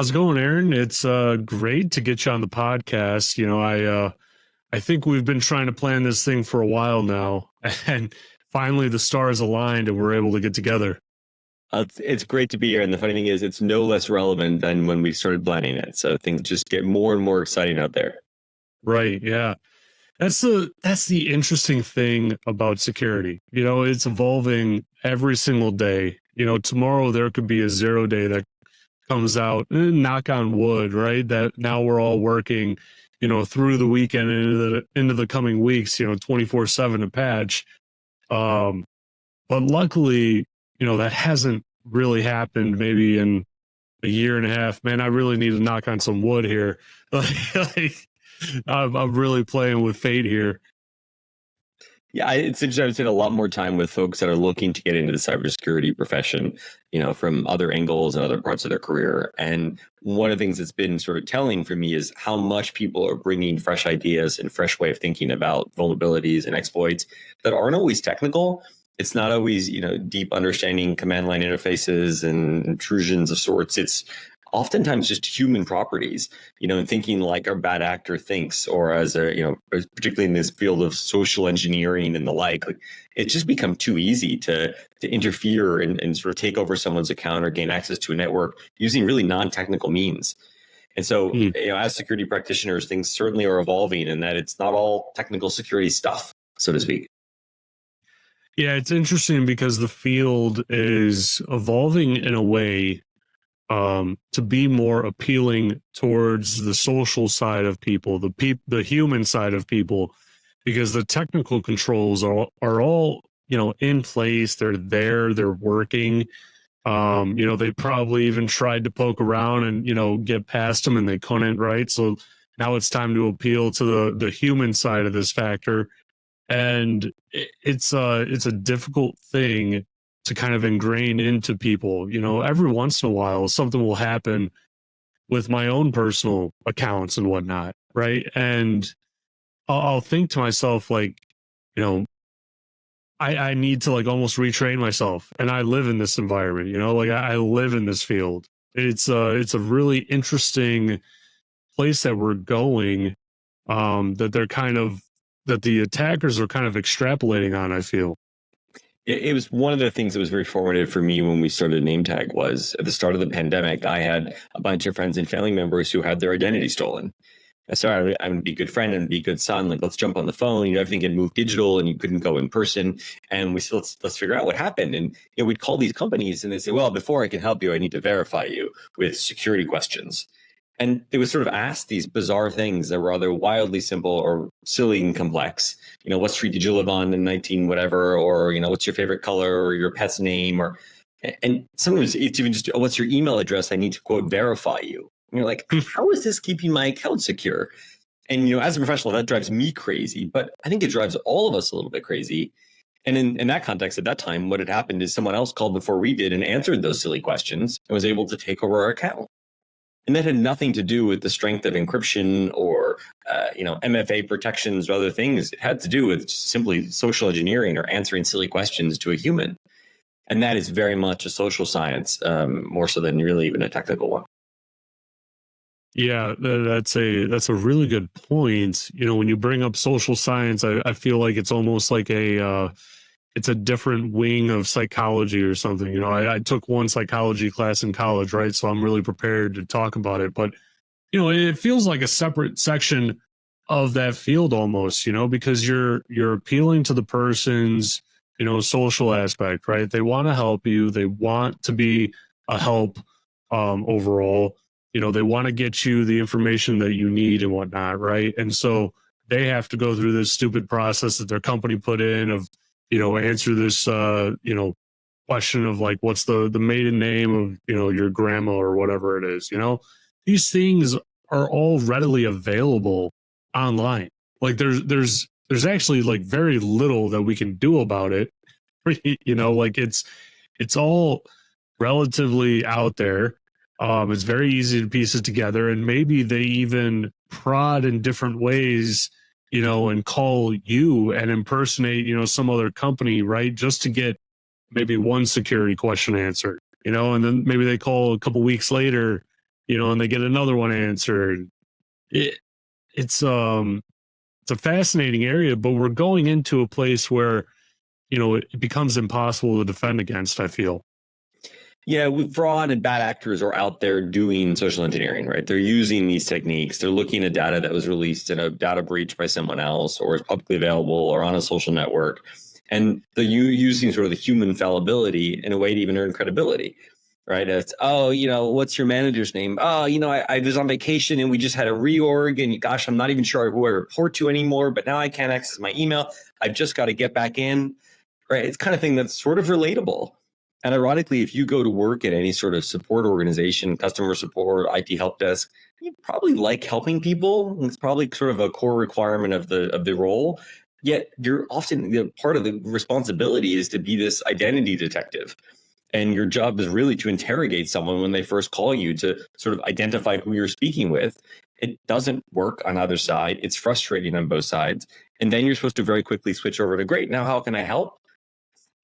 How's it going, Aaron? It's great to get you on the podcast. I think we've been trying to plan this thing for a while now, and finally the stars aligned and we're able to get together. It's great to be here. And the funny thing is, it's no less relevant than when we started planning it. So things just get more and more exciting out there. Right, yeah. That's the interesting thing about security. It's evolving every single day. Tomorrow there could be a 0 day that comes out, knock on wood, right? That now we're all working, through the weekend and into the coming weeks, 24/7 a patch. But luckily, that hasn't really happened maybe in a year and a half. Man, I really need to knock on some wood here. Like, I'm really playing with fate here. Yeah, it's interesting. I've spent a lot more time with folks that are looking to get into the cybersecurity profession, from other angles and other parts of their career. And one of the things that's been sort of telling for me is how much people are bringing fresh ideas and fresh way of thinking about vulnerabilities and exploits that aren't always technical. It's not always, deep understanding command line interfaces and intrusions of sorts. It's oftentimes just human properties, and thinking like a bad actor thinks, or as particularly in this field of social engineering and the like it's just become too easy to interfere and sort of take over someone's account or gain access to a network using really non-technical means. And so, as security practitioners, things certainly are evolving, and that it's not all technical security stuff, so to speak. Yeah, it's interesting because the field is evolving in a way to be more appealing towards the social side of people, the human side of people, because the technical controls are all in place. They're there. They're working. They probably even tried to poke around and get past them, and they couldn't. Right. So now it's time to appeal to the human side of this factor, and it's a difficult thing to kind of ingrain into people. Every once in a while, something will happen with my own personal accounts and whatnot, right? And I'll think to myself, like, I need to like almost retrain myself. And I live in this environment, like I live in this field. It's a really interesting place that we're going, that the attackers are kind of extrapolating on, I feel. It was one of the things that was very formative for me when we started NameTag. Was at the start of the pandemic, I had a bunch of friends and family members who had their identity stolen. I started, I'm going to be a good friend and be a good son. Like, let's jump on the phone. Everything had moved digital and you couldn't go in person. And we said, let's figure out what happened. And we'd call these companies and they say, well, before I can help you, I need to verify you with security questions. And they would sort of ask these bizarre things that were either wildly simple or silly and complex. What street did you live on in 19 whatever? Or, what's your favorite color or your pet's name? And sometimes it's even just, what's your email address? I need to, quote, verify you. And you're like, how is this keeping my account secure? And, as a professional, that drives me crazy. But I think it drives all of us a little bit crazy. And in that context, at that time, what had happened is someone else called before we did and answered those silly questions and was able to take over our account. And that had nothing to do with the strength of encryption or, MFA protections or other things. It had to do with simply social engineering or answering silly questions to a human. And that is very much a social science, more so than really even a technical one. Yeah, that's a really good point. When you bring up social science, I feel like it's almost like it's a different wing of psychology or something. I took one psychology class in college, right? So I'm really prepared to talk about it. But, it feels like a separate section of that field almost, because you're appealing to the person's, social aspect, right? They want to help you. They want to be a help overall. They want to get you the information that you need and whatnot, right? And so they have to go through this stupid process that their company put in of, answer this, question of like, what's the maiden name of, your grandma or whatever it is, these things are all readily available online. Like there's actually like very little that we can do about it. Like it's all relatively out there. It's very easy to piece it together, and maybe they even prod in different ways, and call you and impersonate, some other company, right? Just to get maybe one security question answered, and then maybe they call a couple weeks later and they get another one answered. It, it's a fascinating area, but we're going into a place where, it becomes impossible to defend against, I feel. Yeah, fraud and bad actors are out there doing social engineering, right? They're using these techniques. They're looking at data that was released in a data breach by someone else or is publicly available or on a social network. And they're using sort of the human fallibility in a way to even earn credibility, right? It's, what's your manager's name? I was on vacation and we just had a reorg and gosh, I'm not even sure who I report to anymore, but now I can't access my email. I've just got to get back in, right? It's kind of thing that's sort of relatable. And ironically, if you go to work at any sort of support organization, customer support, IT help desk, you probably like helping people. It's probably sort of a core requirement of the role. Yet you're often part of the responsibility is to be this identity detective. And your job is really to interrogate someone when they first call you to sort of identify who you're speaking with. It doesn't work on either side. It's frustrating on both sides. And then you're supposed to very quickly switch over to, great, now how can I help?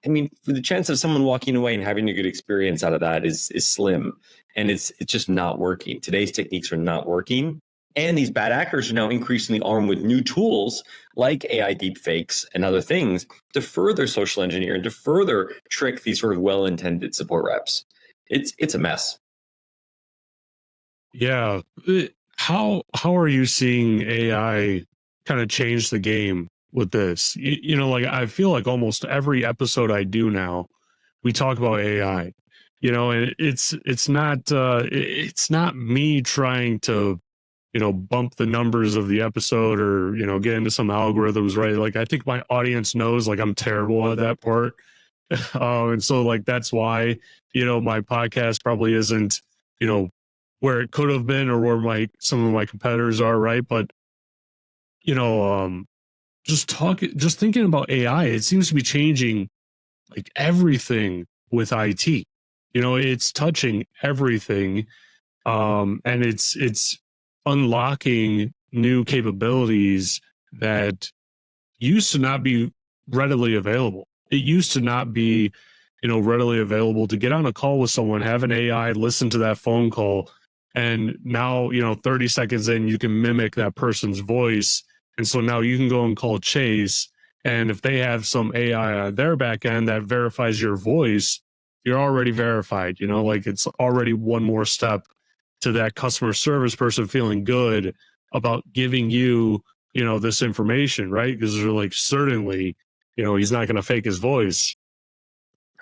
I mean, the chance of someone walking away and having a good experience out of that is slim, and it's just not working. Today's techniques are not working, and these bad actors are now increasingly armed with new tools like AI deepfakes and other things to further social engineer and to further trick these sort of well-intended support reps. It's a mess. Yeah. How are you seeing AI kind of change the game with this? Like I feel like almost every episode I do now, we talk about AI. And it's not me trying to bump the numbers of the episode or get into some algorithms, right? Like I think my audience knows like I'm terrible at that part. And so like that's why my podcast probably isn't where it could have been or where some of my competitors are, right? But just thinking about AI, it seems to be changing like everything with IT. It's touching everything, and it's unlocking new capabilities that used to not be readily available. It used to not be, readily available to get on a call with someone, have an AI listen to that phone call, and now 30 seconds in, you can mimic that person's voice. And so now you can go and call Chase. And if they have some AI on their back end that verifies your voice, you're already verified. Like it's already one more step to that customer service person feeling good about giving you, this information, right? Because they're like, certainly, he's not going to fake his voice.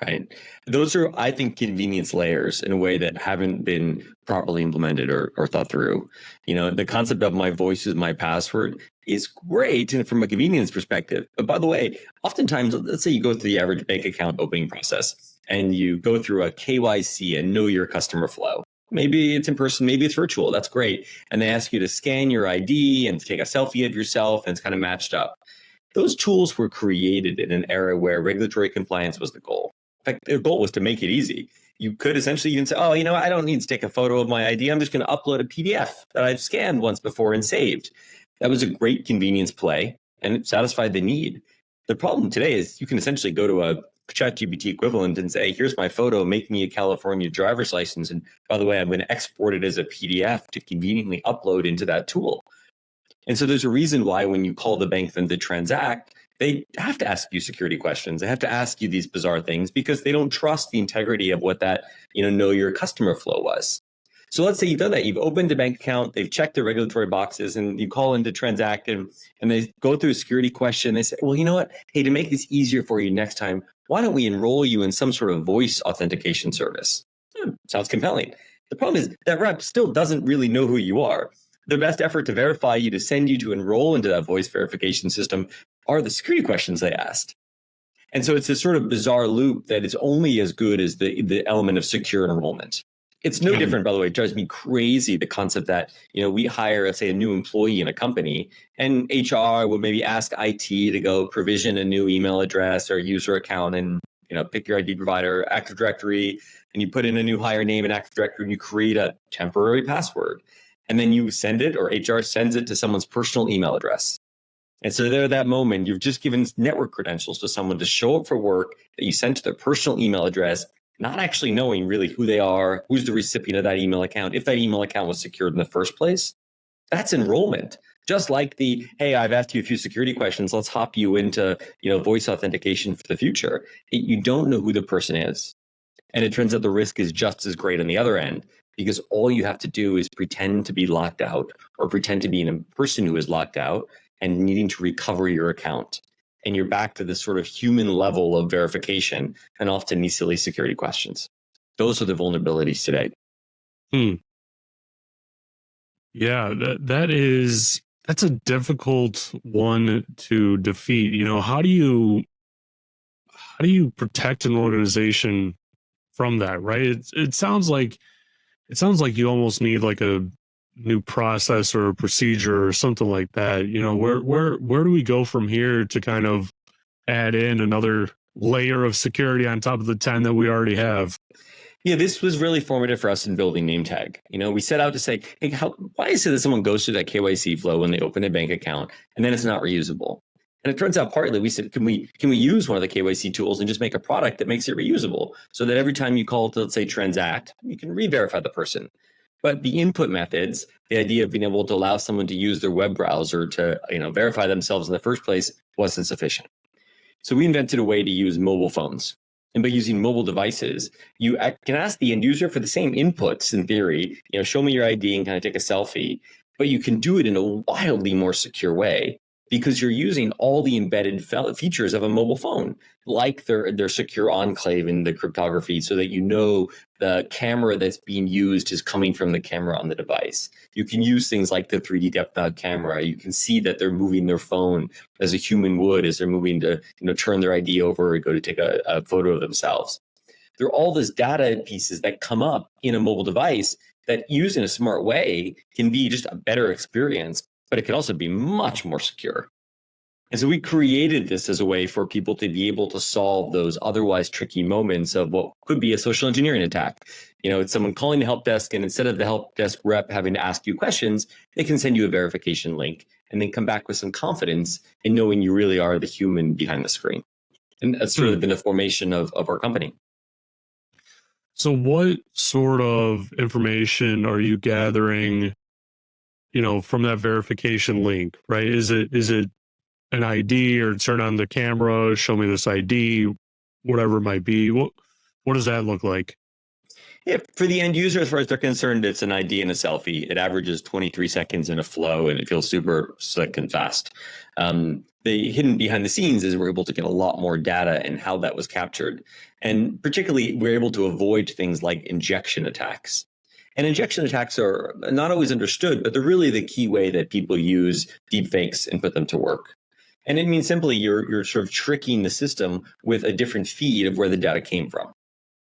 Right. Those are, I think, convenience layers in a way that haven't been properly implemented or thought through. The concept of my voice is my password is great from a convenience perspective. But by the way, oftentimes, let's say you go through the average bank account opening process and you go through a KYC and know your customer flow. Maybe it's in person, maybe it's virtual. That's great. And they ask you to scan your ID and take a selfie of yourself, and it's kind of matched up. Those tools were created in an era where regulatory compliance was the goal. In fact, their goal was to make it easy. You could essentially even say, I don't need to take a photo of my ID. I'm just going to upload a PDF that I've scanned once before and saved. That was a great convenience play, and it satisfied the need. The problem today is you can essentially go to a ChatGPT equivalent and say, here's my photo, make me a California driver's license. And by the way, I'm going to export it as a PDF to conveniently upload into that tool. And so there's a reason why when you call the bank then to transact, they have to ask you security questions. They have to ask you these bizarre things because they don't trust the integrity of what that, know your customer flow was. So let's say you've done that. You've opened a bank account. They've checked the regulatory boxes and you call in to transact and they go through a security question. They say, well, you know what? Hey, to make this easier for you next time, why don't we enroll you in some sort of voice authentication service? Sounds compelling. The problem is that rep still doesn't really know who you are. The best effort to verify you, to send you to enroll into that voice verification system are the security questions they asked. And so it's this sort of bizarre loop that is only as good as the element of secure enrollment. It's no different, by the way. It drives me crazy, the concept that, we hire, let's say, a new employee in a company and HR will maybe ask IT to go provision a new email address or user account and, pick your ID provider, Active Directory, and you put in a new hire name in Active Directory and you create a temporary password. And then you send it, or HR sends it to someone's personal email address. And so there, at that moment, you've just given network credentials to someone to show up for work that you sent to their personal email address. not actually knowing really who they are, who's the recipient of that email account, if that email account was secured in the first place. That's enrollment. Just like the, hey, I've asked you a few security questions, let's hop you into, voice authentication for the future. You don't know who the person is. And it turns out the risk is just as great on the other end, because all you have to do is pretend to be locked out or pretend to be a person who is locked out and needing to recover your account. And you're back to this sort of human level of verification and often these silly security questions. Those are the vulnerabilities today. Yeah, that's a difficult one to defeat. How do you protect an organization from that, right? It sounds like you almost need like a new process or a procedure or something like that. Where do we go from here to kind of add in another layer of security on top of the 10 that we already have? Yeah, this was really formative for us in building NameTag. We set out to say, hey, why is it that someone goes through that KYC flow when they open a bank account and then it's not reusable? And it turns out partly we said, can we use one of the KYC tools and just make a product that makes it reusable so that every time you call to, let's say, transact, you can re-verify the person. But the input methods, the idea of being able to allow someone to use their web browser to verify themselves in the first place wasn't sufficient. So we invented a way to use mobile phones. And by using mobile devices, you can ask the end user for the same inputs in theory, show me your ID and kind of take a selfie, but you can do it in a wildly more secure way because you're using all the embedded features of a mobile phone, like their secure enclave in the cryptography so that the camera that's being used is coming from the camera on the device. You can use things like the 3D depth mount camera. You can see that they're moving their phone as a human would as they're moving to turn their ID over or go to take a photo of themselves. There are all these data pieces that come up in a mobile device that used in a smart way can be just a better experience, but it can also be much more secure. And so we created this as a way for people to be able to solve those otherwise tricky moments of what could be a social engineering attack. It's someone calling the help desk, and instead of the help desk rep having to ask you questions, they can send you a verification link and then come back with some confidence in knowing you really are the human behind the screen. And that's really been the formation of our company. So what sort of information are you gathering, from that verification link, right? Is it an ID or turn on the camera, show me this ID, whatever it might be? What does that look like? Yeah, for the end user, as far as they're concerned, it's an ID and a selfie. It averages 23 seconds in a flow, and it feels super slick and fast. The hidden behind the scenes is we're able to get a lot more data and how that was captured. And particularly, we're able to avoid things like injection attacks. And injection attacks are not always understood, but they're really the key way that people use deepfakes and put them to work. And it means simply you're sort of tricking the system with a different feed of where the data came from.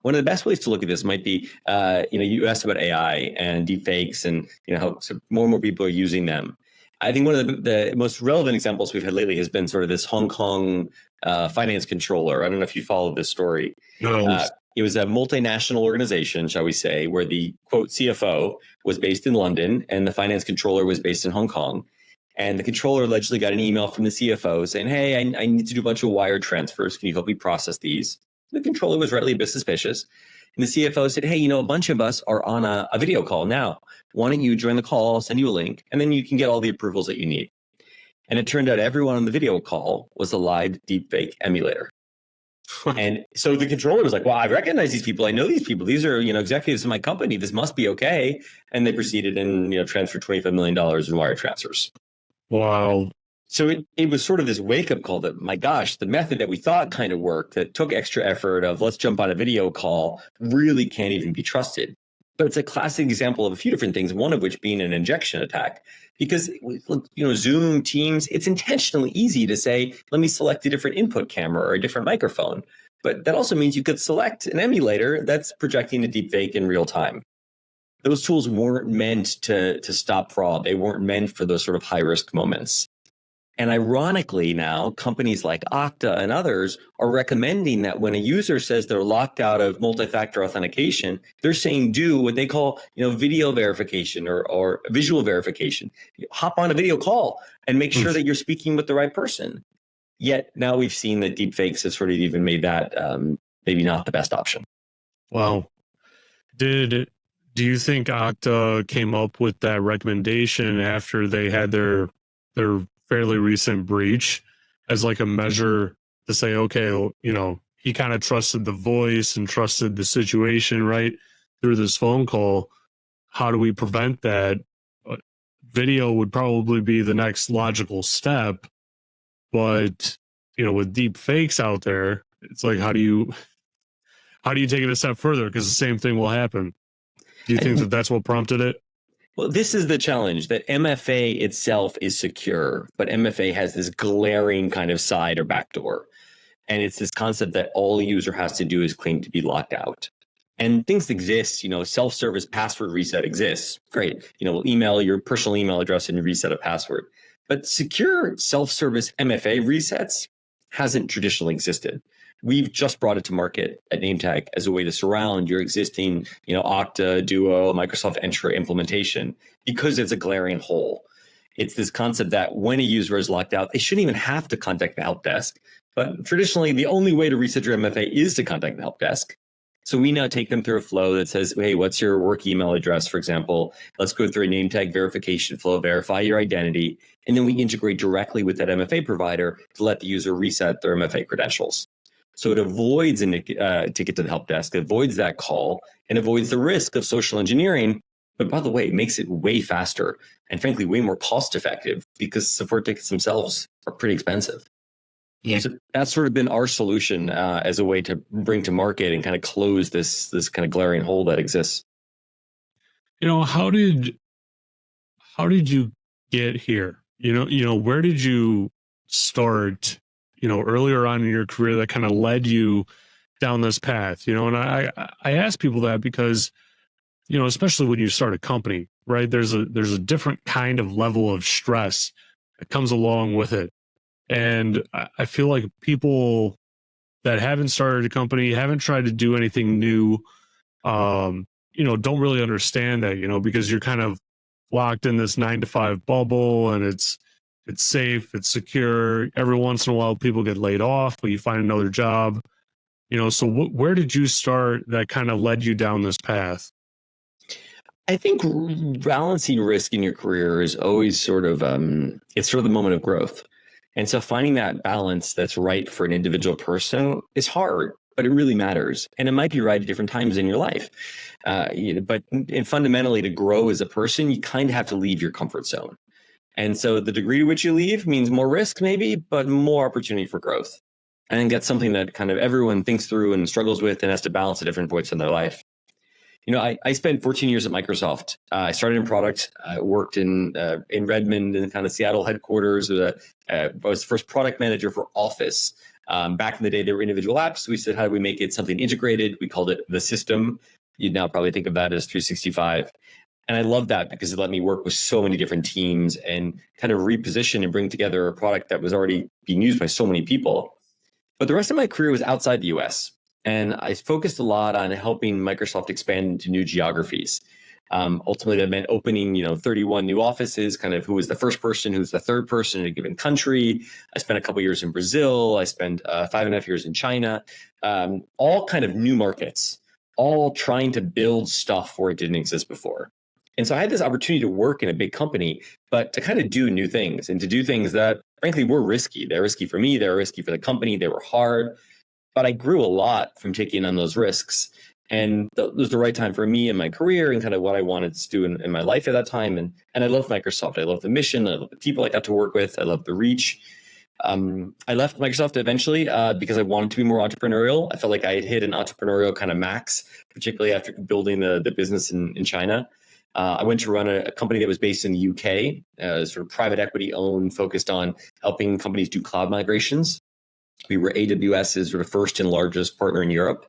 One of the best ways to look at this might be, you asked about AI and deepfakes and how more and more people are using them. I think one of the most relevant examples we've had lately has been sort of this Hong Kong finance controller. I don't know if you followed this story. No. It was a multinational organization, shall we say, where the quote CFO was based in London and the finance controller was based in Hong Kong. And the controller allegedly got an email from the CFO saying, hey, I need to do a bunch of wire transfers. Can you help me process these? The controller was rightly a bit suspicious. And the CFO said, hey, a bunch of us are on a video call now. Why don't you join the call? I'll send you a link, and then you can get all the approvals that you need. And it turned out everyone on the video call was a live deepfake emulator. And so the controller was like, well, I recognize these people. I know these people. These are, executives of my company. This must be okay. And they proceeded and, transferred $25 million in wire transfers. Wow. So it was sort of this wake-up call that, my gosh, the method that we thought kind of worked, that took extra effort of let's jump on a video call, really can't even be trusted. But it's a classic example of a few different things, one of which being an injection attack. Because, Zoom, Teams, it's intentionally easy to say, let me select a different input camera or a different microphone. But that also means you could select an emulator that's projecting a deepfake in real time. Those tools weren't meant to stop fraud. They weren't meant for those sort of high-risk moments. And ironically now, companies like Okta and others are recommending that when a user says they're locked out of multi-factor authentication, they're saying do what they call, video verification or visual verification. Hop on a video call and make sure that you're speaking with the right person. Yet now we've seen that deepfakes have sort of even made that maybe not the best option. Wow. Did do you think Okta came up with that recommendation after they had their fairly recent breach as like a measure to say, okay, well, he kind of trusted the voice and trusted the situation right through this phone call. How do we prevent that? Uh, Video would probably be the next logical step, but with deep fakes out there, it's like how do you take it a step further? Because the same thing will happen. Do you think that that's what prompted it? Well, this is the challenge, that MFA itself is secure, but MFA has this glaring kind of side or backdoor. And it's this concept that all a user has to do is claim to be locked out. And things exist, self-service password reset exists. Great. We'll email your personal email address and reset a password. But secure self-service MFA resets hasn't traditionally existed. We've just brought it to market at NameTag as a way to surround your existing, Okta, Duo, Microsoft Entra implementation, because it's a glaring hole. It's this concept that when a user is locked out, they shouldn't even have to contact the help desk. But traditionally, the only way to reset your MFA is to contact the help desk. So we now take them through a flow that says, hey, what's your work email address, for example? Let's go through a NameTag verification flow, verify your identity, and then we integrate directly with that MFA provider to let the user reset their MFA credentials. So it avoids a ticket to the help desk, avoids that call, and avoids the risk of social engineering. But by the way, it makes it way faster and frankly, way more cost effective because support tickets themselves are pretty expensive. Yeah. So that's sort of been our solution as a way to bring to market and kind of close this kind of glaring hole that exists. How did you get here? Where did you start, earlier on in your career that kind of led you down this path? And I ask people that because, especially when you start a company, right? There's a different kind of level of stress that comes along with it. And I feel like people that haven't started a company, haven't tried to do anything new, don't really understand that, because you're kind of locked in this 9-to-5 bubble, and it's safe, it's secure. Every once in a while, people get laid off, but you find another job. So where did you start that kind of led you down this path? I think balancing risk in your career is always sort of it's sort of the moment of growth. And so finding that balance that's right for an individual person is hard, but it really matters. And it might be right at different times in your life. But fundamentally, to grow as a person, you kind of have to leave your comfort zone. And so the degree to which you leave means more risk, maybe, but more opportunity for growth. I think that's something that kind of everyone thinks through and struggles with and has to balance at different points in their life. I spent 14 years at Microsoft. I started in product. I worked in Redmond in kind of Seattle headquarters. I was the first product manager for Office. Back in the day, there were individual apps. We said, how do we make it something integrated? We called it the system. You'd now probably think of that as 365. And I love that because it let me work with so many different teams and kind of reposition and bring together a product that was already being used by so many people. But the rest of my career was outside the US. And I focused a lot on helping Microsoft expand into new geographies. Ultimately, that meant opening, 31 new offices, kind of who was the first person, who's the third person in a given country. I spent a couple of years in Brazil. I spent 5.5 years in China, all kind of new markets, all trying to build stuff where it didn't exist before. And so I had this opportunity to work in a big company, but to kind of do new things and to do things that, frankly, were risky. They're risky for me. They're risky for the company. They were hard. But I grew a lot from taking on those risks. And it was the right time for me in my career and kind of what I wanted to do in my life at that time. And I love Microsoft. I love the mission. I love the people I got to work with. I love the reach. I left Microsoft eventually because I wanted to be more entrepreneurial. I felt like I had hit an entrepreneurial kind of max, particularly after building the business in China. I went to run a company that was based in the UK, sort of private equity owned, focused on helping companies do cloud migrations. We were AWS's sort of first and largest partner in Europe.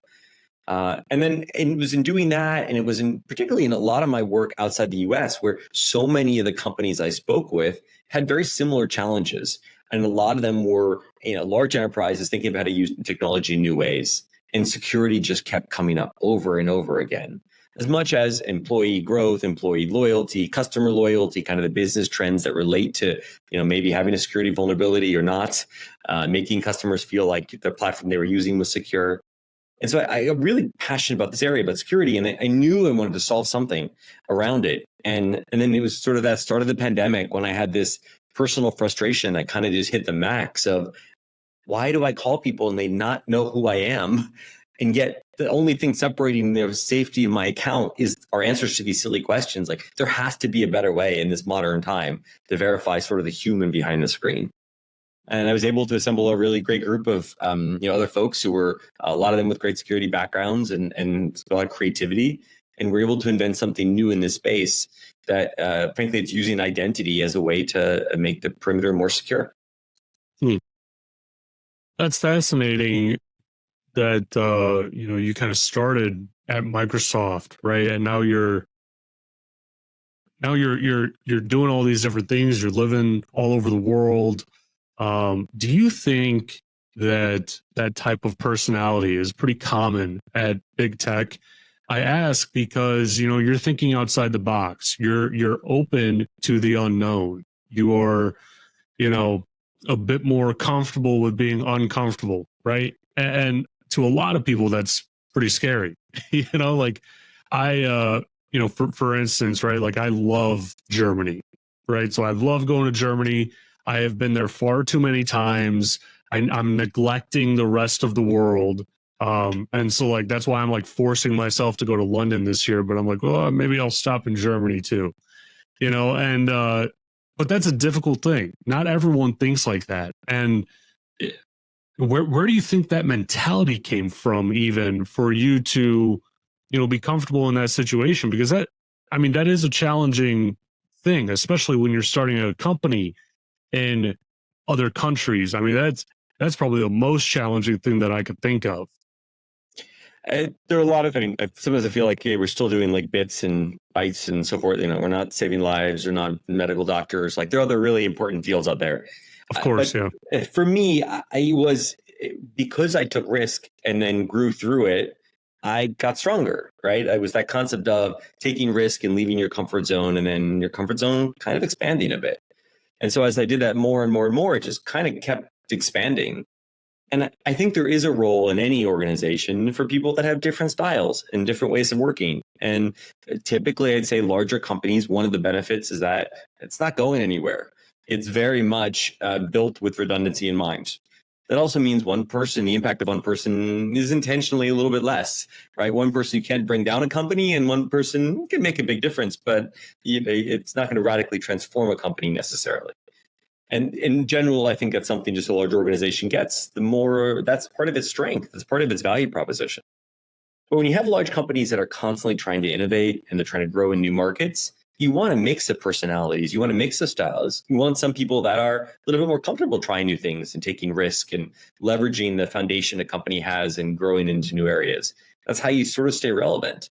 And then it was in doing that, and it was particularly in a lot of my work outside the US, where so many of the companies I spoke with had very similar challenges. And a lot of them were large enterprises thinking about how to use technology in new ways. And security just kept coming up over and over again. As much as employee growth, employee loyalty, customer loyalty, kind of the business trends that relate to, maybe having a security vulnerability or not, making customers feel like the platform they were using was secure. And so I got really passionate about this area, about security, and I knew I wanted to solve something around it. And then it was sort of that start of the pandemic when I had this personal frustration that kind of just hit the max of, why do I call people and they not know who I am? And yet the only thing separating the safety of my account is our answers to these silly questions. Like, there has to be a better way in this modern time to verify sort of the human behind the screen. And I was able to assemble a really great group of other folks who were, a lot of them with great security backgrounds and a lot of creativity. And we're able to invent something new in this space that, frankly, it's using identity as a way to make the perimeter more secure. That's fascinating that you kind of started at Microsoft, right? And now you're doing all these different things. You're living all over the world. Do you think that type of personality is pretty common at big tech? I ask because you're thinking outside the box. You're open to the unknown. You are a bit more comfortable with being uncomfortable, right? And to a lot of people, that's pretty scary. Like I, for instance, right? Like I love Germany, right? So I love going to Germany. I have been there far too many times. I'm neglecting the rest of the world. And so like, that's why I'm like forcing myself to go to London this year, but I'm like, well, maybe I'll stop in Germany too, but that's a difficult thing. Not everyone thinks like that. And where do you think that mentality came from, even for you to, be comfortable in that situation? Because that is a challenging thing, especially when you're starting a company in other countries. That's probably the most challenging thing that I could think of. There are a lot of, sometimes I feel like, we're still doing like bits and bytes and so forth. We're not saving lives. We're not medical doctors. Like, there are other really important fields out there. Of course, yeah. For me, because I took risk and then grew through it, I got stronger, right? I was that concept of taking risk and leaving your comfort zone, and then your comfort zone kind of expanding a bit. And so as I did that more and more and more, it just kind of kept expanding. And I think there is a role in any organization for people that have different styles and different ways of working. And typically, I'd say larger companies, one of the benefits is that it's not going anywhere. It's very much built with redundancy in mind. That also means the impact of one person is intentionally a little bit less, right? One person you can't bring down a company, and one person can make a big difference, but it's not going to radically transform a company necessarily. And in general, I think that's something just a large organization gets. The more, that's part of its strength. That's part of its value proposition. But when you have large companies that are constantly trying to innovate and they're trying to grow in new markets, you want a mix of personalities. You want a mix of styles. You want some people that are a little bit more comfortable trying new things and taking risk and leveraging the foundation a company has and growing into new areas. That's how you sort of stay relevant.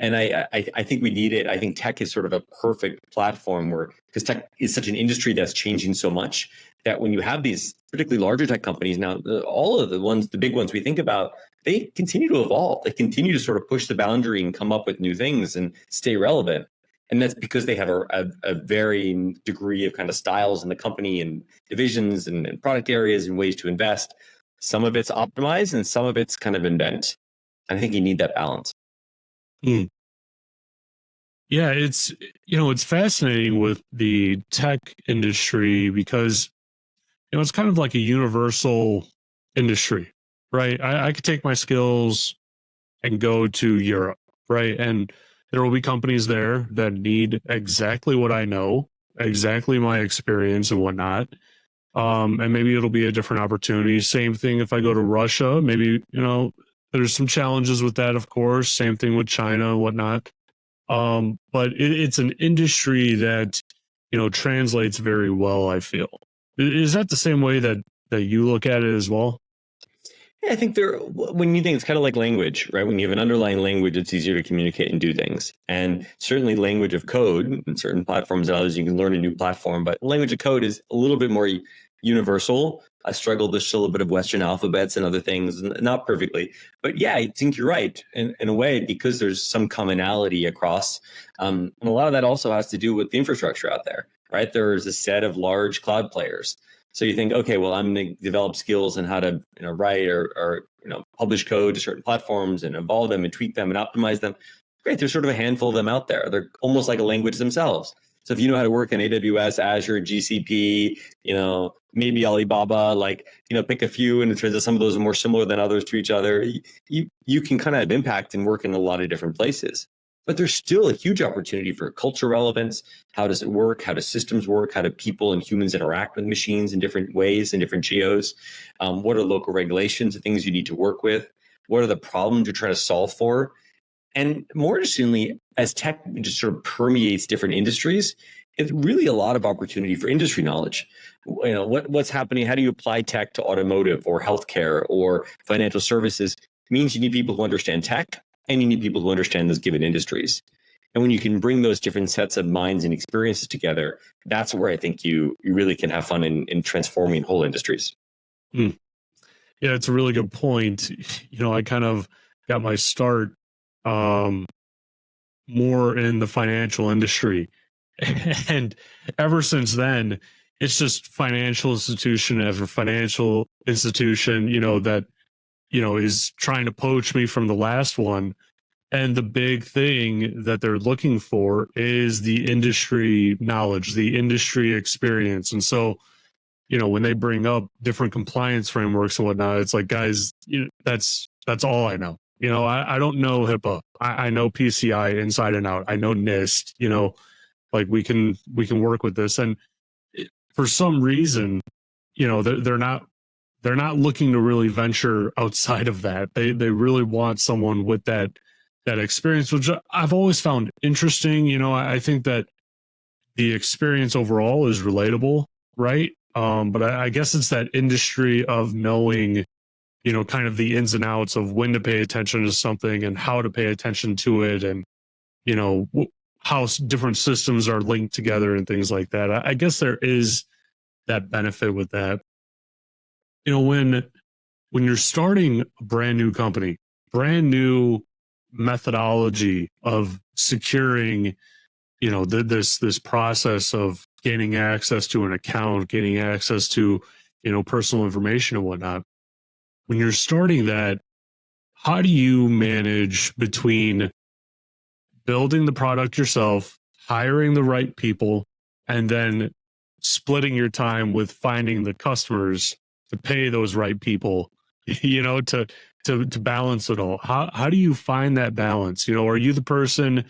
And I think we need it. I think tech is sort of a perfect platform because tech is such an industry that's changing so much that when you have these particularly larger tech companies now, all of the big ones we think about, they continue to evolve. They continue to sort of push the boundary and come up with new things and stay relevant. And that's because they have a varying degree of kind of styles in the company and divisions and product areas and ways to invest. Some of it's optimized and some of it's kind of invent. And I think you need that balance. Yeah, it's fascinating with the tech industry because it's kind of like a universal industry, right? I could take my skills and go to Europe, right? And there will be companies there that need exactly what I know, exactly my experience and whatnot. And maybe it'll be a different opportunity. Same thing if I go to Russia, maybe, there's some challenges with that, of course. Same thing with China and whatnot. But it's an industry that, translates very well, I feel. Is that the same way that you look at it as well? Yeah, I think when you think it's kind of like language, right? When you have an underlying language, it's easier to communicate and do things. And certainly language of code in certain platforms and others, you can learn a new platform, but language of code is a little bit more universal. I struggle with still a bit of Western alphabets and other things, not perfectly. But yeah, I think you're right in a way, because there's some commonality across. And a lot of that also has to do with the infrastructure out there, right? There's a set of large cloud players. So you think, okay, well, I'm going to develop skills in how to write or publish code to certain platforms and evolve them and tweak them and optimize them. Great, there's sort of a handful of them out there. They're almost like a language themselves. So if you know how to work in AWS, Azure, GCP, maybe Alibaba, pick a few, and it turns out some of those are more similar than others to each other. You can kind of have impact and work in a lot of different places. But there's still a huge opportunity for culture relevance. How does it work? How do systems work? How do people and humans interact with machines in different ways in different geos? What are local regulations and things you need to work with? What are the problems you're trying to solve for? And more interestingly, as tech just sort of permeates different industries, it's really a lot of opportunity for industry knowledge. What's happening? How do you apply tech to automotive or healthcare or financial services? It means you need people who understand tech, and you need people who understand those given industries. And when you can bring those different sets of minds and experiences together, that's where I think you really can have fun in transforming whole industries. Yeah, it's a really good point. I kind of got my start more in the financial industry. And ever since then, it's just financial institution after financial institution, that, is trying to poach me from the last one. And the big thing that they're looking for is the industry knowledge, the industry experience. And so, when they bring up different compliance frameworks and whatnot, it's like, guys, that's all I know. I don't know HIPAA. I know PCI inside and out. I know NIST, we can work with this. And for some reason, they're not looking to really venture outside of that. They really want someone with that experience, which I've always found interesting. I think that the experience overall is relatable, right? But I guess it's that industry of knowing, kind of the ins and outs of when to pay attention to something and how to pay attention to it, and how different systems are linked together and things like that. I guess there is that benefit with that. When you're starting a brand new company, brand new methodology of securing, this process of gaining access to an account, gaining access to, personal information and whatnot. When you're starting that, how do you manage between building the product yourself, hiring the right people, and then splitting your time with finding the customers to pay those right people, to balance it all? How do you find that balance? Are you the person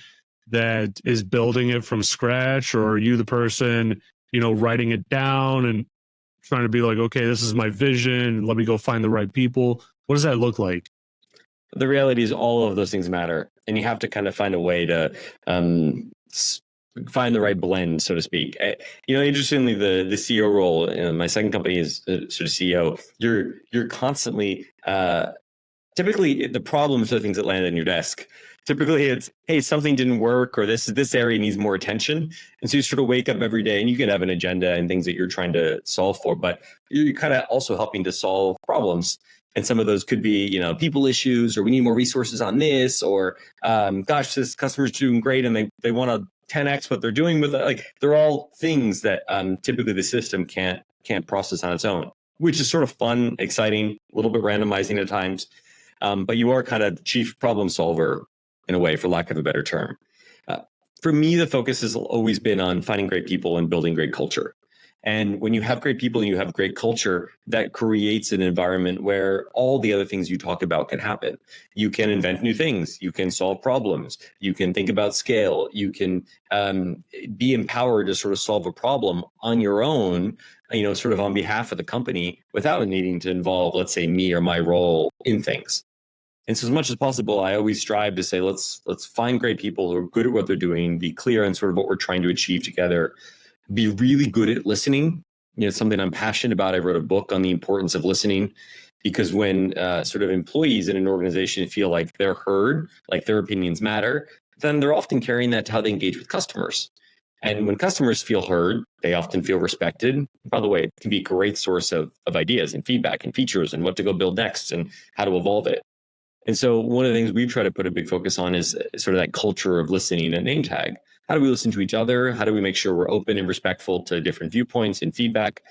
that is building it from scratch, or are you the person, writing it down and trying to be like, okay, this is my vision, let me go find the right people? What does that look like? The reality is all of those things matter, and you have to kind of find a way to find the right blend, so to speak. Interestingly, the CEO role, my second company is sort of CEO. You're constantly typically the problems are things that land on your desk. Typically it's, hey, something didn't work, or this area needs more attention. And so you sort of wake up every day, and you can have an agenda and things that you're trying to solve for, but you're kind of also helping to solve problems. And some of those could be, people issues, or we need more resources on this, or gosh, this customer's doing great and they want to 10x what they're doing with it. They're all things that typically the system can't process on its own, which is sort of fun, exciting, a little bit randomizing at times. But you are kind of chief problem solver in a way, for lack of a better term. For me, the focus has always been on finding great people and building great culture. And when you have great people and you have great culture, that creates an environment where all the other things you talk about can happen. You can invent new things. You can solve problems. You can think about scale. You can be empowered to sort of solve a problem on your own, sort of on behalf of the company, without needing to involve, let's say, me or my role in things. And so as much as possible, I always strive to say, let's find great people who are good at what they're doing, be clear on sort of what we're trying to achieve together, be really good at listening. It's something I'm passionate about. I wrote a book on the importance of listening, because when sort of employees in an organization feel like they're heard, like their opinions matter, then they're often carrying that to how they engage with customers. And when customers feel heard, they often feel respected. By the way, it can be a great source of ideas and feedback and features and what to go build next and how to evolve it. And so one of the things we've tried to put a big focus on is sort of that culture of listening at NameTag. How do we listen to each other? How do we make sure we're open and respectful to different viewpoints and feedback?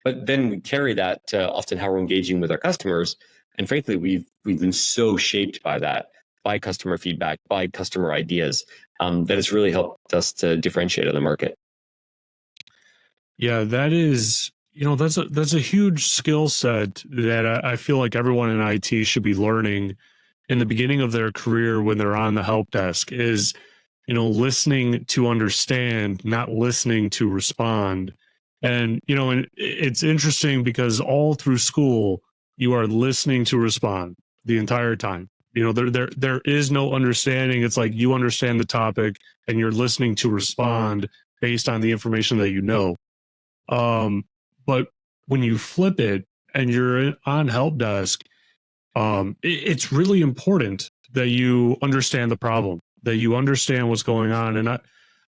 But then we carry that to often how we're engaging with our customers. And frankly, we've been so shaped by that, by customer feedback, by customer ideas, that it's really helped us to differentiate on the market. Yeah, that is, that's a huge skill set that I feel like everyone in IT should be learning in the beginning of their career when they're on the help desk is, listening to understand, not listening to respond. And it's interesting because all through school, you are listening to respond the entire time. There is no understanding. It's like you understand the topic and you're listening to respond based on the information that you know. But when you flip it and you're on help desk, it's really important that you understand the problem, that you understand what's going on. And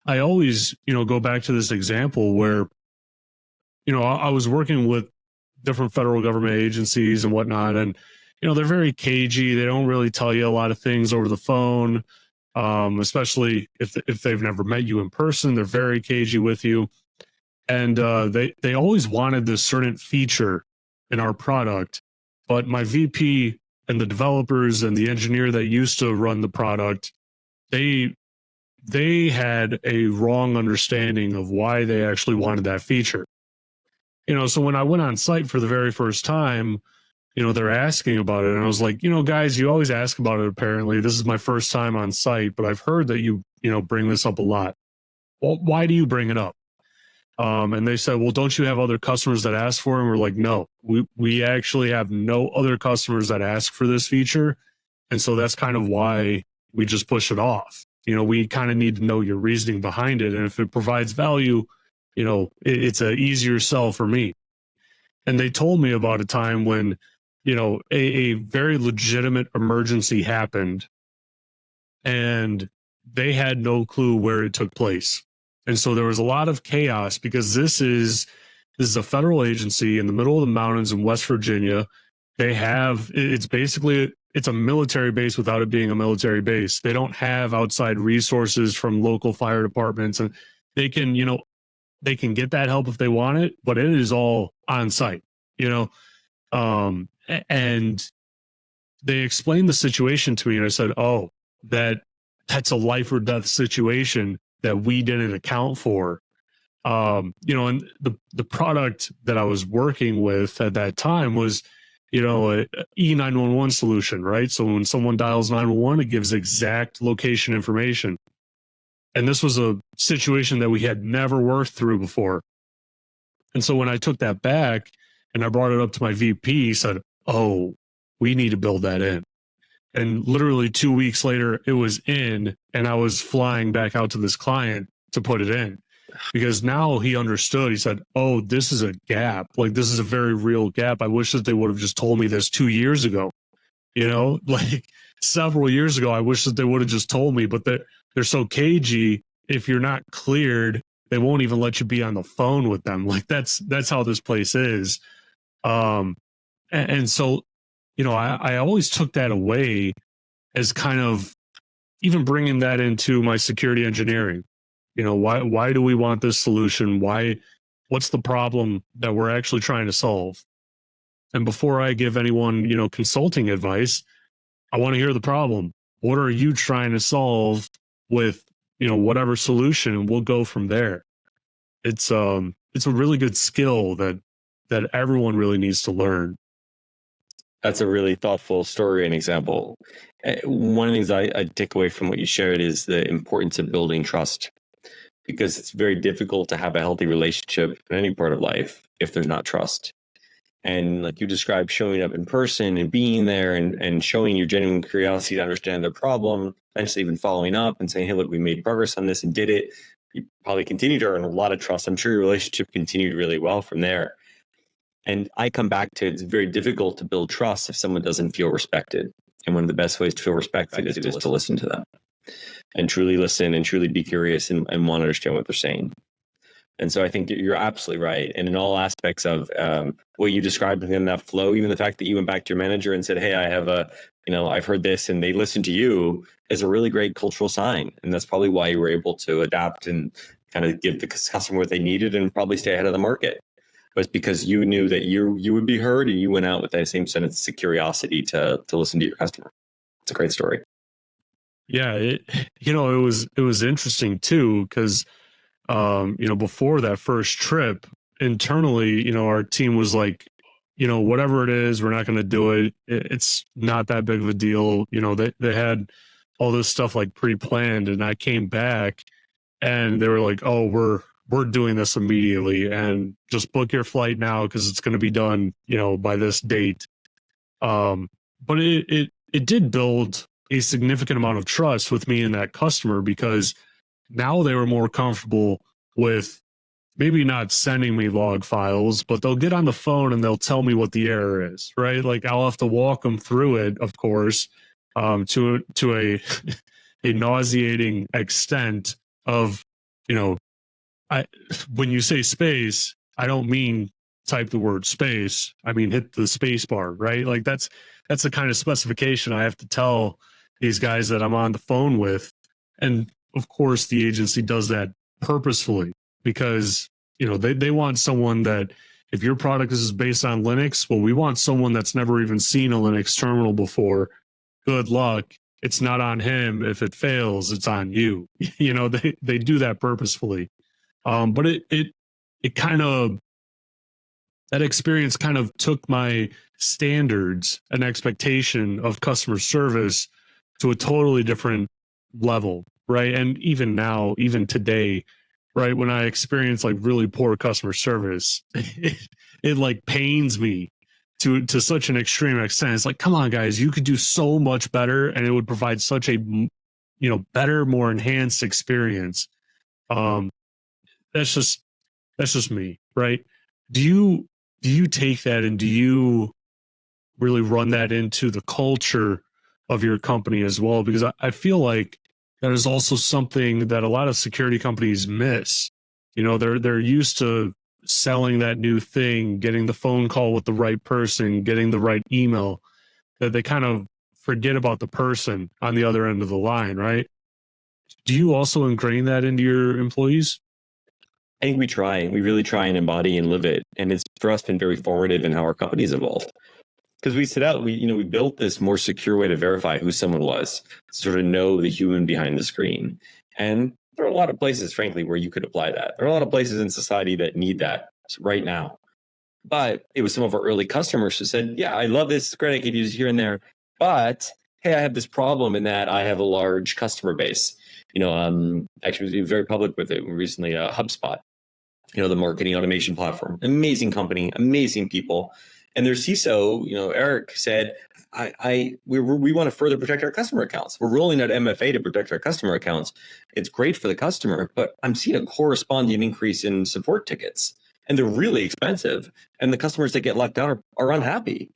I always, go back to this example where, I was working with different federal government agencies and whatnot, and they're very cagey. They don't really tell you a lot of things over the phone, especially if they've never met you in person. They're very cagey with you. And they always wanted this certain feature in our product, but my VP and the developers and the engineer that used to run the product, they had a wrong understanding of why they actually wanted that feature. So when I went on site for the very first time, they're asking about it, and I was like, guys, you always ask about it. Apparently, this is my first time on site, but I've heard that you bring this up a lot. Well, why do you bring it up? And they said, well, don't you have other customers that ask for it? And we're like, no, we actually have no other customers that ask for this feature. And so that's kind of why we just push it off. We kind of need to know your reasoning behind it. And if it provides value, it's an easier sell for me. And they told me about a time when, a very legitimate emergency happened and they had no clue where it took place. And so there was a lot of chaos because this is a federal agency in the middle of the mountains in West Virginia. It's a military base without it being a military base. They don't have outside resources from local fire departments, and they can get that help if they want it, but it is all on site, and they explained the situation to me, and I said, oh, that's a life or death situation that we didn't account for. And the product that I was working with at that time was, a E911 solution, right? So when someone dials 911, it gives exact location information. And this was a situation that we had never worked through before. And so when I took that back and I brought it up to my VP, he said, oh, we need to build that in. And literally 2 weeks later, it was in, and I was flying back out to this client to put it in because now he understood. He said, oh, this is a gap. Like, this is a very real gap. I wish that they would have just told me this 2 years ago, like several years ago. I wish that they would have just told me, but they're so cagey. If you're not cleared, they won't even let you be on the phone with them. Like that's how this place is. And so, I always took that away as kind of even bringing that into my security engineering. Why do we want this solution? What's the problem that we're actually trying to solve? And before I give anyone, consulting advice, I want to hear the problem. What are you trying to solve with, whatever solution? And we'll go from there. It's a really good skill that everyone really needs to learn. That's a really thoughtful story and example. One of the things I take away from what you shared is the importance of building trust, because it's very difficult to have a healthy relationship in any part of life if there's not trust. And like you described, showing up in person and being there and showing your genuine curiosity to understand the problem, eventually even following up and saying, hey, look, we made progress on this and did it. You probably continue to earn a lot of trust. I'm sure your relationship continued really well from there. And I come back to, it's very difficult to build trust if someone doesn't feel respected. And one of the best ways to feel respected is to listen to them and truly listen and truly be curious and want to understand what they're saying. And so I think you're absolutely right. And in all aspects of what you described in that flow, even the fact that you went back to your manager and said, hey, I have I've heard this, and they listened to you, is a really great cultural sign. And that's probably why you were able to adapt and kind of give the customer what they needed and probably stay ahead of the market. but it's because you knew that you would be heard, and you went out with that same sense of curiosity to listen to your customer. It's a great story. Yeah, it was interesting too, because before that first trip, internally, our team was like, whatever it is, we're not going to do it. It's not that big of a deal. They had all this stuff like pre-planned, and I came back and they were like, oh, we're doing this immediately, and just book your flight now because it's going to be done, by this date. But it did build a significant amount of trust with me and that customer, because now they were more comfortable with maybe not sending me log files, but they'll get on the phone and they'll tell me what the error is, right? Like I'll have to walk them through it, of course, to a a nauseating extent of, when you say space, I don't mean type the word space. I mean hit the space bar, right? Like that's the kind of specification I have to tell these guys that I'm on the phone with. And of course the agency does that purposefully, because they want someone that, if your product is based on Linux, well, we want someone that's never even seen a Linux terminal before. Good luck. It's not on him. If it fails, it's on you. They do that purposefully. But it kind of, that experience kind of took my standards and expectation of customer service to a totally different level, right? And even now, even today, right, when I experience like really poor customer service, it like pains me to such an extreme extent. It's like, come on, guys, you could do so much better, and it would provide such a better, more enhanced experience. That's just me, right? Do you take that, and do you really run that into the culture of your company as well? Because I feel like that is also something that a lot of security companies miss. They're used to selling that new thing, getting the phone call with the right person, getting the right email, that they kind of forget about the person on the other end of the line, right? Do you also ingrain that into your employees? I think we really try and embody and live it. And it's for us been very formative in how our company's evolved. Because we set out, we built this more secure way to verify who someone was, sort of know the human behind the screen. And there are a lot of places, frankly, where you could apply that. There are a lot of places in society that need that right now. But it was some of our early customers who said, yeah, I love this. It's great. I could use it here and there. But hey, I have this problem in that I have a large customer base. Actually was very public with it recently, HubSpot, the marketing automation platform, amazing company, amazing people. And their CISO, Eric, said, we want to further protect our customer accounts. We're rolling out MFA to protect our customer accounts. It's great for the customer, but I'm seeing a corresponding increase in support tickets, and they're really expensive. And the customers that get locked out are unhappy.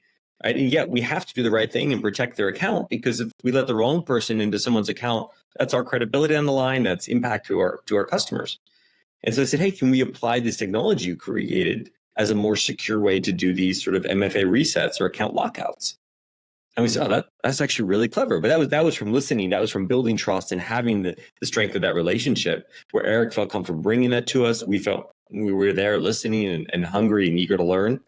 Right? And yet we have to do the right thing and protect their account, because if we let the wrong person into someone's account, that's our credibility on the line. That's impact to our customers. And so I said, hey, can we apply this technology you created as a more secure way to do these sort of MFA resets or account lockouts? And we said, oh, that's actually really clever. But that was from listening. That was from building trust and having the strength of that relationship, where Eric felt comfortable bringing that to us. We felt we were there listening and hungry and eager to learn.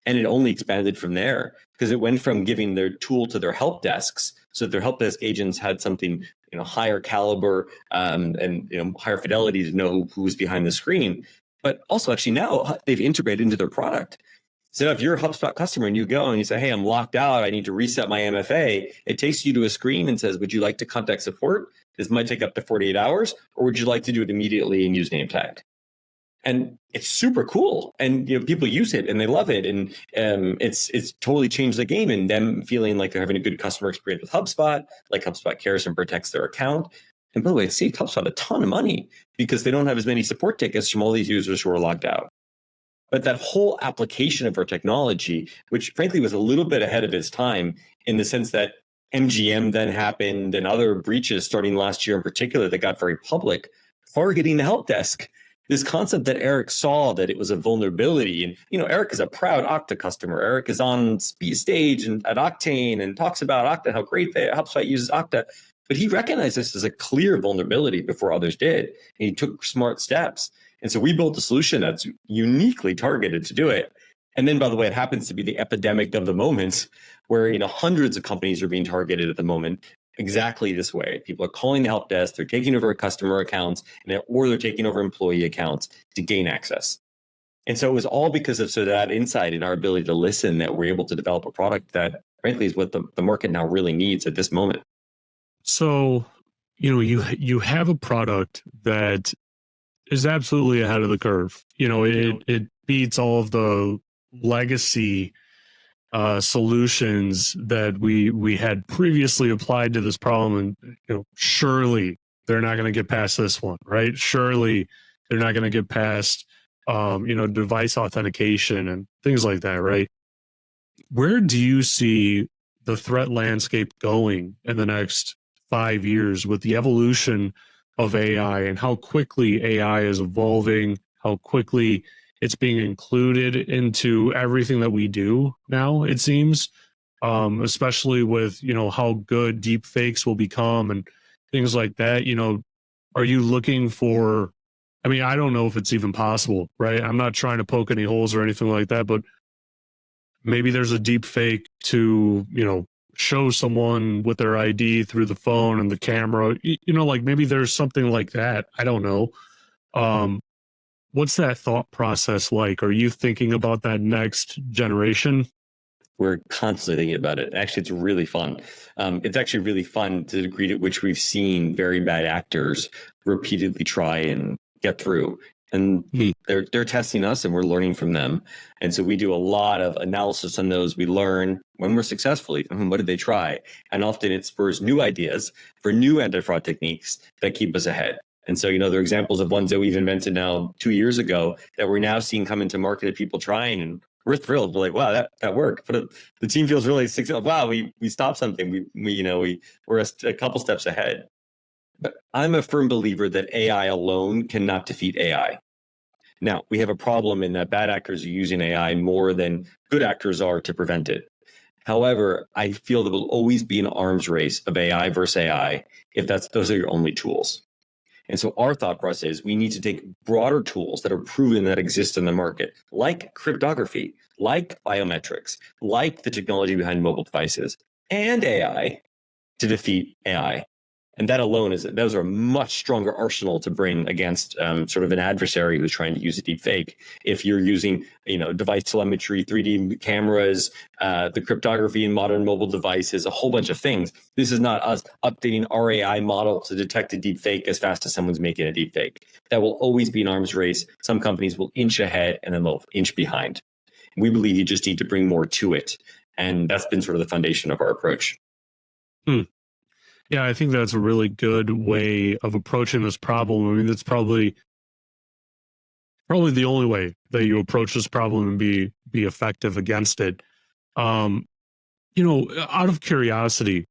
And it only expanded from there, because it went from giving their tool to their help desks, so that their help desk agents had something, higher caliber and higher fidelity to know who was behind the screen. But also, actually, now they've integrated into their product. So if you're a HubSpot customer and you go and you say, hey, I'm locked out, I need to reset my MFA, it takes you to a screen and says, would you like to contact support? This might take up to 48 hours, or would you like to do it immediately and use NameTag? And it's super cool, and people use it and they love it, and it's totally changed the game, and them feeling like they're having a good customer experience with HubSpot, like HubSpot cares and protects their account. And by the way, it saved HubSpot a ton of money, because they don't have as many support tickets from all these users who are locked out. But that whole application of our technology, which frankly was a little bit ahead of its time, in the sense that MGM then happened and other breaches starting last year in particular that got very public, targeting the help desk. This concept that Eric saw that it was a vulnerability, and Eric is a proud Okta customer. Eric is on stage and at Octane and talks about Okta, how great HubSpot uses Okta, but he recognized this as a clear vulnerability before others did, and he took smart steps. And so we built a solution that's uniquely targeted to do it. And then, by the way, it happens to be the epidemic of the moment where, hundreds of companies are being targeted at the moment exactly this way. People are calling the help desk, they're taking over customer accounts, or they're taking over employee accounts to gain access. And so it was all because of that insight and our ability to listen that we're able to develop a product that, frankly, is what the market now really needs at this moment. So, you have a product that is absolutely ahead of the curve. It beats all of the legacy solutions that we had previously applied to this problem, and surely they're not going to get past this one, right? Surely they're not going to get past device authentication and things like that, right? Where do you see the threat landscape going in the next 5 years with the evolution of AI and how quickly AI is evolving, how quickly it's being included into everything that we do now, it seems, especially with, how good deepfakes will become and things like that. Are you looking for, I don't know if it's even possible, right? I'm not trying to poke any holes or anything like that, but maybe there's a deepfake to, show someone with their ID through the phone and the camera, like maybe there's something like that. I don't know. What's that thought process like? Are you thinking about that next generation? We're constantly thinking about it. Actually, it's really fun. It's actually really fun to the degree to which we've seen very bad actors repeatedly try and get through. And they're testing us and we're learning from them. And so we do a lot of analysis on those. We learn when we're successful, what did they try? And often it spurs new ideas for new anti-fraud techniques that keep us ahead. And so, there are examples of ones that we've invented now 2 years ago that we're now seeing come into market of people trying, and we're thrilled. We're like, wow, that worked. But the team feels really successful. Wow, we stopped something. We're a couple steps ahead. But I'm a firm believer that AI alone cannot defeat AI. Now, we have a problem in that bad actors are using AI more than good actors are to prevent it. However, I feel there will always be an arms race of AI versus AI if those are your only tools. And so our thought process is we need to take broader tools that are proven that exist in the market, like cryptography, like biometrics, like the technology behind mobile devices, and AI to defeat AI. And that alone those are a much stronger arsenal to bring against sort of an adversary who's trying to use a deep fake. If you're using, device telemetry, 3D cameras, the cryptography in modern mobile devices, a whole bunch of things. This is not us updating our AI model to detect a deep fake as fast as someone's making a deep fake. That will always be an arms race. Some companies will inch ahead and then they'll inch behind. We believe you just need to bring more to it. And that's been sort of the foundation of our approach. Yeah, I think that's a really good way of approaching this problem. That's probably the only way that you approach this problem and be effective against it. Out of curiosity,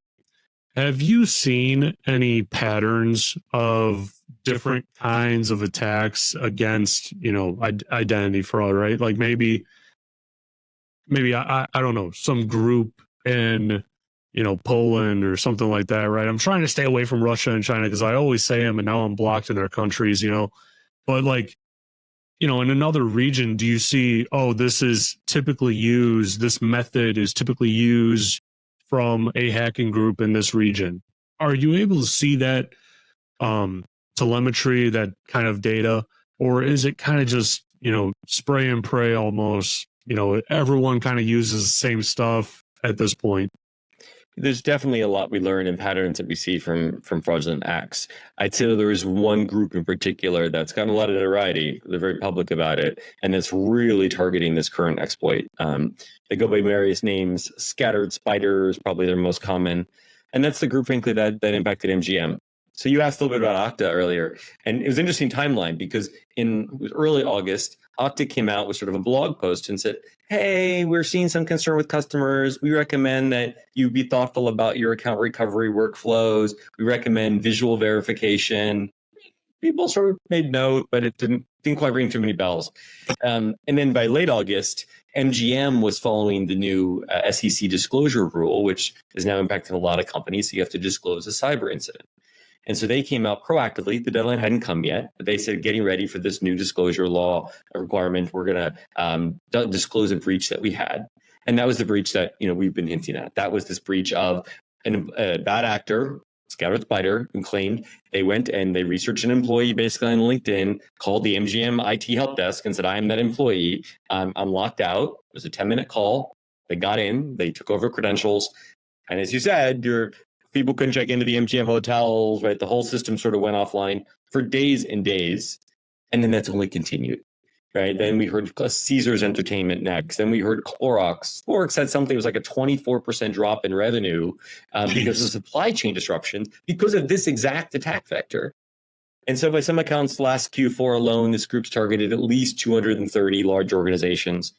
have you seen any patterns of different kinds of attacks against, identity fraud, right? Like maybe I don't know, some group in Poland or something like that, right? I'm trying to stay away from Russia and China because I always say them and now I'm blocked in their countries, but in another region, do you see, this method is typically used from a hacking group in this region? Are you able to see that telemetry, that kind of data, or is it kind of just, spray and pray almost? Everyone kind of uses the same stuff at this point. There's definitely a lot we learn in patterns that we see from fraudulent acts. I'd say there is one group in particular that's gotten a lot of notoriety. They're very public about it, and it's really targeting this current exploit. They go by various names. Scattered spiders, probably their most common, and that's the group, frankly, that impacted MGM. So you asked a little bit about Okta earlier, and it was an interesting timeline because in early August, Okta came out with sort of a blog post and said, hey, we're seeing some concern with customers. We recommend that you be thoughtful about your account recovery workflows. We recommend visual verification. People sort of made note, but it didn't quite ring too many bells. And then by late August, MGM was following the new SEC disclosure rule, which is now impacting a lot of companies. So you have to disclose a cyber incident. And so they came out proactively. The deadline hadn't come yet, but they said, getting ready for this new disclosure law requirement, we're going to disclose a breach that we had. And that was the breach that, we've been hinting at. That was this breach of a bad actor, Scouter Spider, who claimed they went and they researched an employee basically on LinkedIn, called the MGM IT help desk and said, I am that employee. I'm locked out. It was a 10-minute call. They got in, they took over credentials. And as you said, your people couldn't check into the MGM hotels, right? The whole system sort of went offline for days and days. And then that's only continued, right? Then we heard Caesars Entertainment next. Then we heard Clorox. Clorox had something, it was like a 24% drop in revenue because of supply chain disruptions because of this exact attack vector. And so by some accounts, last Q4 alone, this group's targeted at least 230 large organizations.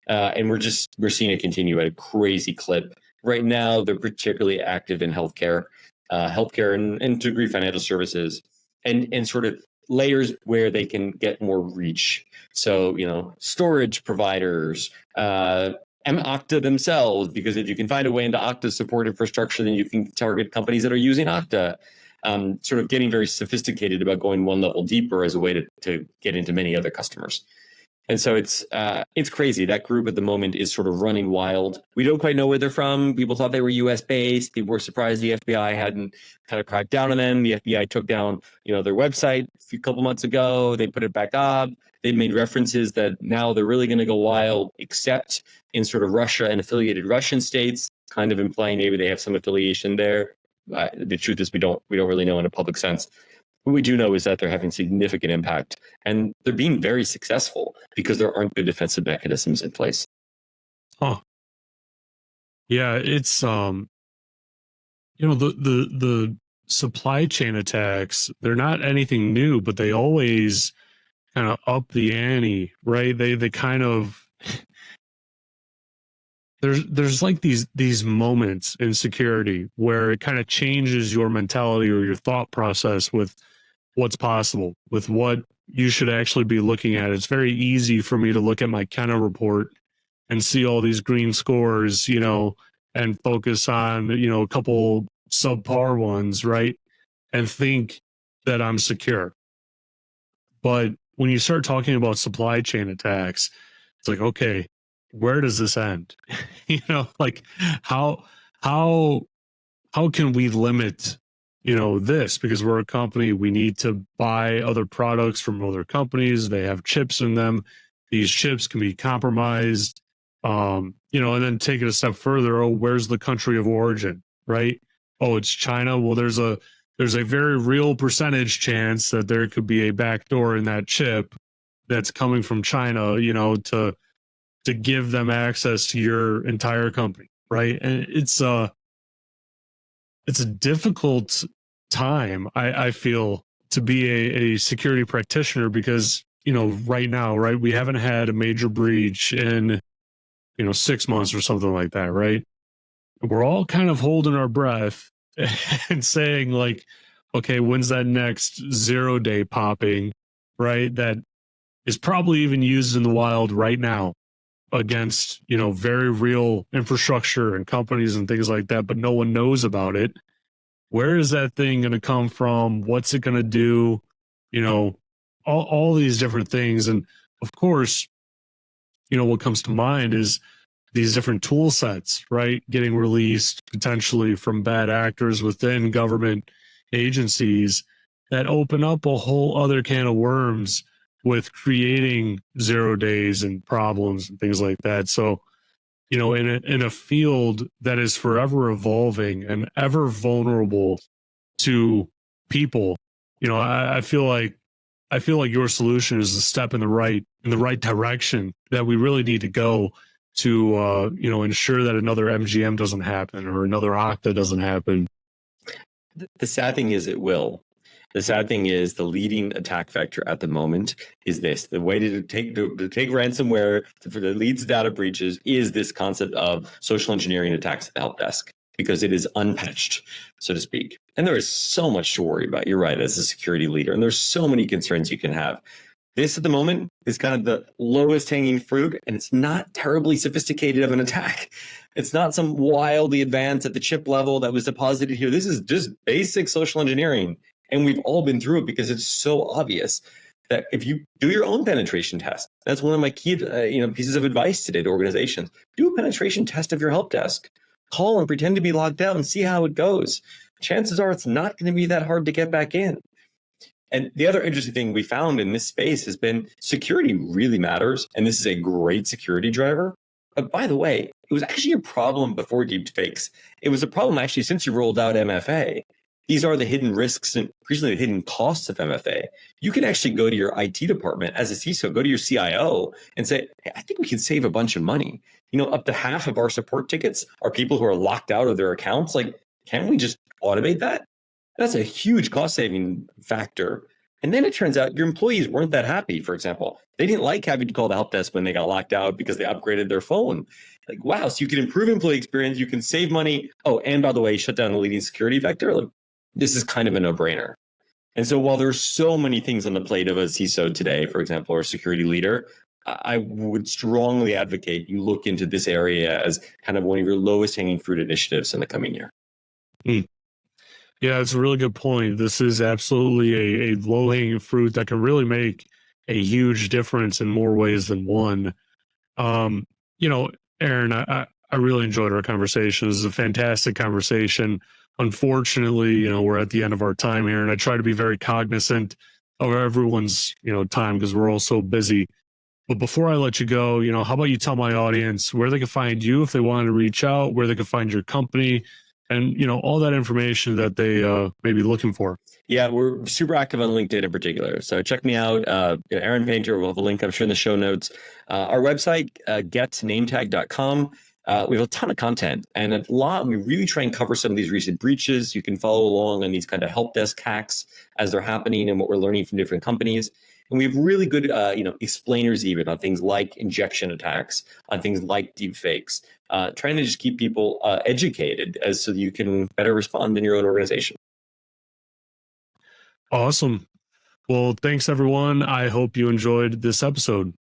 And we're seeing it continue at a crazy clip. Right now, they're particularly active in healthcare and to degree financial services, and sort of layers where they can get more reach. So, storage providers, Okta themselves, because if you can find a way into Okta's support infrastructure, then you can target companies that are using Okta. Sort of getting very sophisticated about going one level deeper as a way to get into many other customers. And so it's crazy. That group at the moment is sort of running wild. We don't quite know where they're from. People thought they were US based. People were surprised the FBI hadn't kind of cracked down on them. The FBI took down, their website a couple months ago. They put it back up. They made references that now they're really going to go wild, except in sort of Russia and affiliated Russian states, kind of implying maybe they have some affiliation there. The truth is we don't really know in a public sense. What we do know is that they're having significant impact, and they're being very successful because there aren't good defensive mechanisms in place. Huh. Yeah, it's the supply chain attacks, they're not anything new, but they always kind of up the ante, right? They kind of there's like these moments in security where it kind of changes your mentality or your thought process with what's possible, with what you should actually be looking at. It's very easy for me to look at my Kenna report and see all these green scores, and focus on, a couple subpar ones, right? And think that I'm secure. But when you start talking about supply chain attacks, it's like, okay, where does this end? Like how can we limit this, because we're a company, we need to buy other products from other companies. They have chips in them. These chips can be compromised, and then take it a step further. Oh, where's the country of origin, right? Oh, it's China. Well, there's a very real percentage chance that there could be a backdoor in that chip that's coming from China, to give them access to your entire company, right? And it's a difficult time, I feel, to be a security practitioner, because right now, right, we haven't had a major breach in 6 months or something like that, right? We're all kind of holding our breath and saying, like, okay, when's that next 0-day popping, right? That is probably even used in the wild right now against very real infrastructure and companies and things like that, but no one knows about it. Where is that thing going to come from? What's it going to do? All these different things. And of course, what comes to mind is these different tool sets, right? Getting released potentially from bad actors within government agencies that open up a whole other can of worms with creating 0 days and problems and things like that. So, in a field that is forever evolving and ever vulnerable to people, I feel like your solution is a step in the right direction that we really need to go to, ensure that another MGM doesn't happen or another Okta doesn't happen. The sad thing is it will. The sad thing is the leading attack vector at the moment is this. The way to take ransomware for the leads data breaches is this concept of social engineering attacks at the help desk, because it is unpatched, so to speak. And there is so much to worry about. You're right, as a security leader, and there's so many concerns you can have. This at the moment is kind of the lowest hanging fruit, and it's not terribly sophisticated of an attack. It's not some wildly advanced at the chip level that was deposited here. This is just basic social engineering. And we've all been through it because it's so obvious that if you do your own penetration test, that's one of my key pieces of advice today to organizations. Do a penetration test of your help desk. Call and pretend to be logged out and see how it goes. Chances are it's not going to be that hard to get back in. And the other interesting thing we found in this space has been security really matters. And this is a great security driver. But by the way, it was actually a problem before deepfakes. It was a problem actually since you rolled out MFA. These are the hidden risks and increasingly the hidden costs of MFA. You can actually go to your IT department as a CISO, go to your CIO and say, hey, I think we can save a bunch of money. Up to half of our support tickets are people who are locked out of their accounts. Like, can't we just automate that? That's a huge cost saving factor. And then it turns out your employees weren't that happy, for example. They didn't like having to call the help desk when they got locked out because they upgraded their phone. Like, wow, so you can improve employee experience, you can save money. Oh, and by the way, shut down the leading security vector. Like, this is kind of a no-brainer. And so while there's so many things on the plate of a CISO today, for example, or a security leader, I would strongly advocate you look into this area as kind of one of your lowest hanging fruit initiatives in the coming year. Yeah, it's a really good point. This is absolutely a low-hanging fruit that can really make a huge difference in more ways than one. Aaron, I really enjoyed our conversation. This is a fantastic conversation. Unfortunately, we're at the end of our time here, and I try to be very cognizant of everyone's, time because we're all so busy. But before I let you go, how about you tell my audience where they can find you if they wanted to reach out, where they can find your company, and all that information that they may be looking for. Yeah, we're super active on LinkedIn in particular. So check me out, Aaron Painter. We'll have a link, I'm sure, in the show notes. Our website, getnametag.com. We have a ton of content and we really try and cover some of these recent breaches. You can follow along on these kind of help desk hacks as they're happening and what we're learning from different companies. And we have really good, explainers even on things like injection attacks, on things like deepfakes, trying to just keep people educated so that you can better respond in your own organization. Awesome. Well, thanks everyone. I hope you enjoyed this episode.